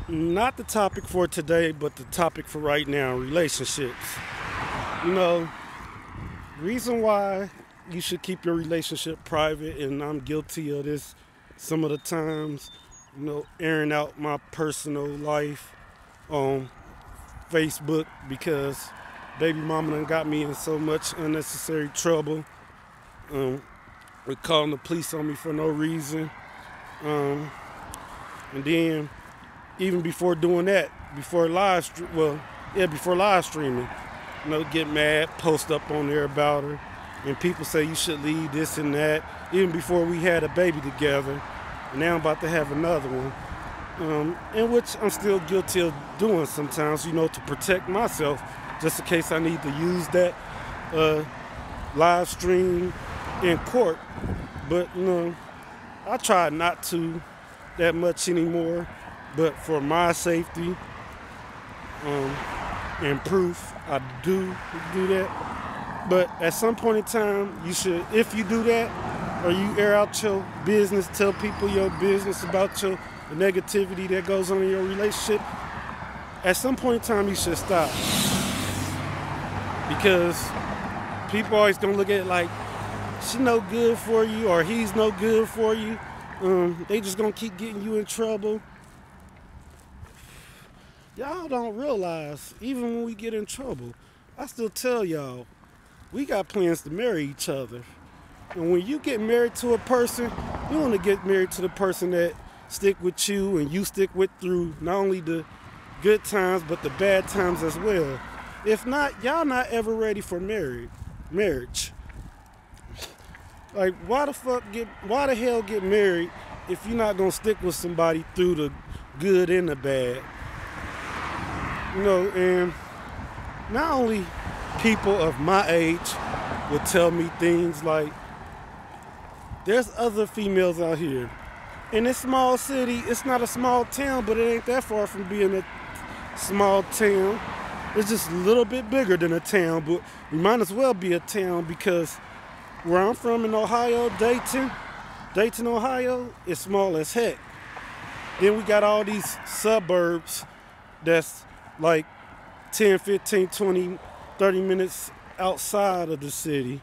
Not the topic for today, but the topic for right now, relationships. You know, reason why you should keep your relationship private, and I'm guilty of this some of the times, airing out my personal life on Facebook because baby mama done got me in so much unnecessary trouble. Um, with calling the police on me for no reason. Um, and then even before doing that, before live streaming, get mad, post up on there about her, and people say you should leave this and that. Even before we had a baby together, and now I'm about to have another one, in which I'm still guilty of doing sometimes, to protect myself, just in case I need to use that live stream in court. But I try not to that much anymore. But for my safety and proof, I do that. But at some point in time, you should, if you do that, or you air out your business, tell people your business about the negativity that goes on in your relationship, at some point in time, you should stop. Because people always gonna look at it like, she no good for you, or he's no good for you. They just gonna keep getting you in trouble. Y'all don't realize, even when we get in trouble, I still tell y'all, we got plans to marry each other. And when you get married to a person, you want to get married to the person that stick with you and you stick with through not only the good times, but the bad times as well. If not, y'all not ever ready for marriage. Like, why the hell get married if you're not gonna stick with somebody through the good and the bad? And not only people of my age would tell me things like, there's other females out here. In this small city, it's not a small town, but it ain't that far from being a small town. It's just a little bit bigger than a town, but we might as well be a town because where I'm from in Ohio, Dayton, Ohio, is small as heck. Then we got all these suburbs that's like 10, 15, 20, 30 minutes outside of the city.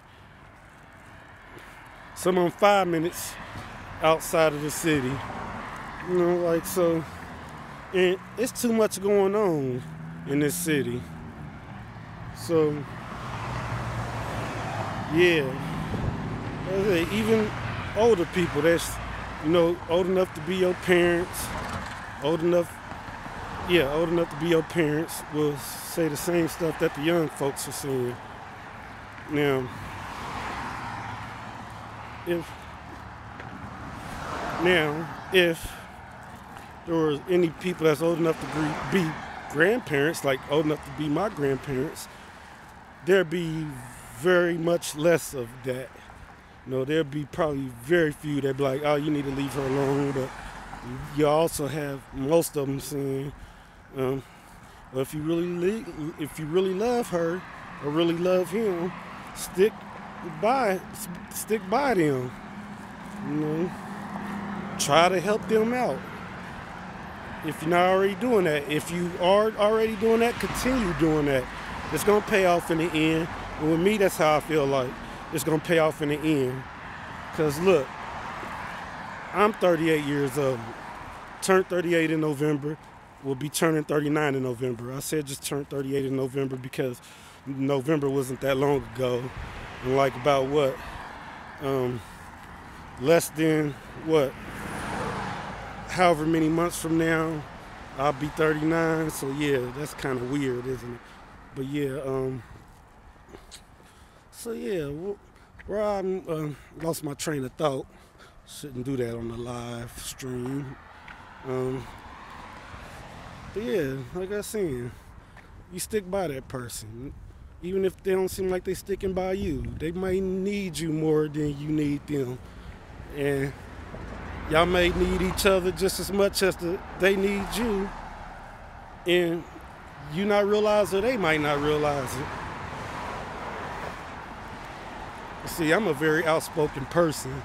Some of them 5 minutes outside of the city. So, and it's too much going on in this city. So, yeah. Even older people that's, old enough to be your parents, old enough to be your parents will say the same stuff that the young folks are saying. Now, if there was any people that's old enough to be grandparents, like old enough to be my grandparents, there'd be very much less of that. There'd be probably very few that'd be like, oh, you need to leave her alone. But you also have most of them saying, well, if you really love her or really love him, stick by them. Try to help them out. If you're not already doing that, if you are already doing that, continue doing that. It's gonna pay off in the end. And with me, that's how I feel like it's gonna pay off in the end. Cause look, I'm 38 years old. Turned 38 in November. Will be turning 39 in November. I said just turned 38 in November because November wasn't that long ago. And like about less than however many months from now, I'll be 39. So yeah, that's kind of weird, isn't it? But yeah, where I lost my train of thought. Shouldn't do that on the live stream. But yeah, like I said, you stick by that person. Even if they don't seem like they sticking by you, they might need you more than you need them. And y'all may need each other just as much as they need you. And you not realize it, they might not realize it. See, I'm a very outspoken person.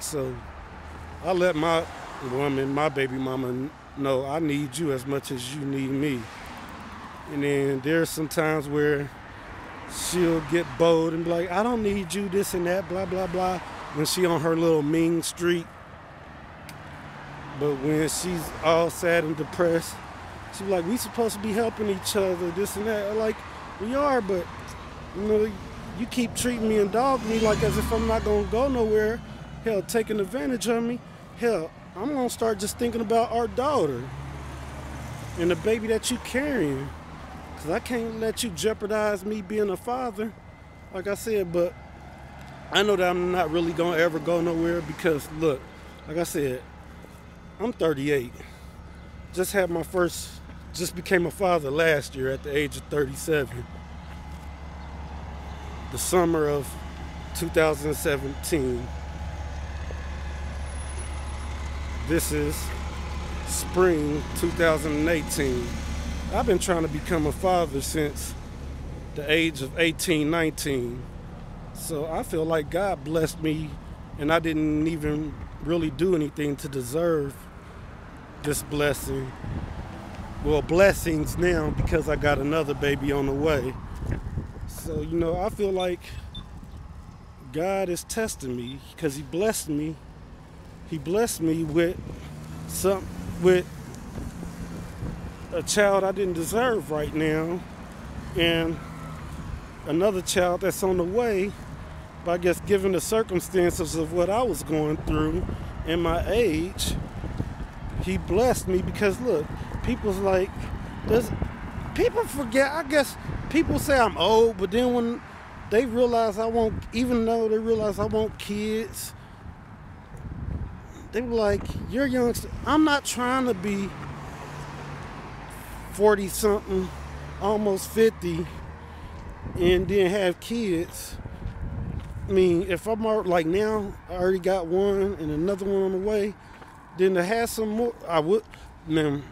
So I let my woman, my baby mama, know I need you as much as you need me. And then there's some times where she'll get bold and be like, I don't need you, this and that, blah, blah, blah, when she on her little mean streak. But when she's all sad and depressed, she's like, we supposed to be helping each other, this and that. I'm like, we are, but you know, you keep treating me and dog me like as if I'm not gonna go nowhere. Hell, taking advantage of me. Hell, I'm gonna start just thinking about our daughter and the baby that you carrying. Cause I can't let you jeopardize me being a father, like I said, but I know that I'm not really gonna ever go nowhere because look, like I said, I'm 38. Just became a father last year at the age of 37. The summer of 2017. This is spring 2018. I've been trying to become a father since the age of 18, 19. So I feel like God blessed me and I didn't even really do anything to deserve this blessing. Well, blessings now because I got another baby on the way. So, you know, I feel like God is testing me because He blessed me. He blessed me with a child I didn't deserve right now, and another child that's on the way. But I guess given the circumstances of what I was going through and my age, He blessed me because look, people's like, people forget, I guess people say I'm old, but then when they realize I want, even though they realize I want kids, they were like, you're young. I'm not trying to be 40 something, almost 50, and then have kids. I mean, if I'm like now, I already got one and another one on the way, then to have some more, I would, man,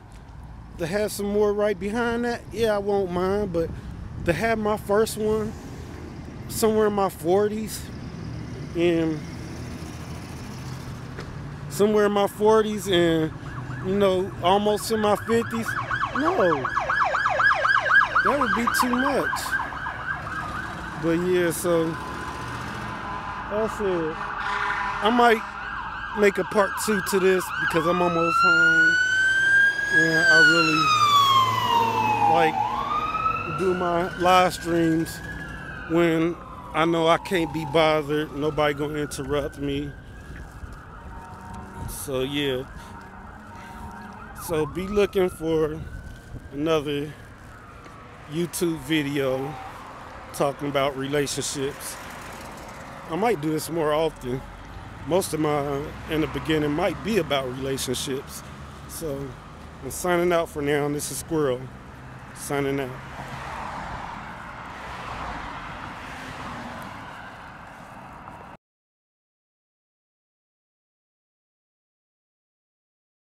to have some more right behind that, yeah, I won't mind, but to have my first one somewhere in my 40s and you know, almost in my 50s, no, that would be too much. But yeah, so I said I might make a part 2 to this because I'm almost home and I really like do my live streams when I know I can't be bothered, nobody gonna interrupt me. So yeah, so be looking for another YouTube video talking about relationships. I might do this more often. Most of my in the beginning might be about relationships. So I'm signing out for now. This is Squirrel signing out.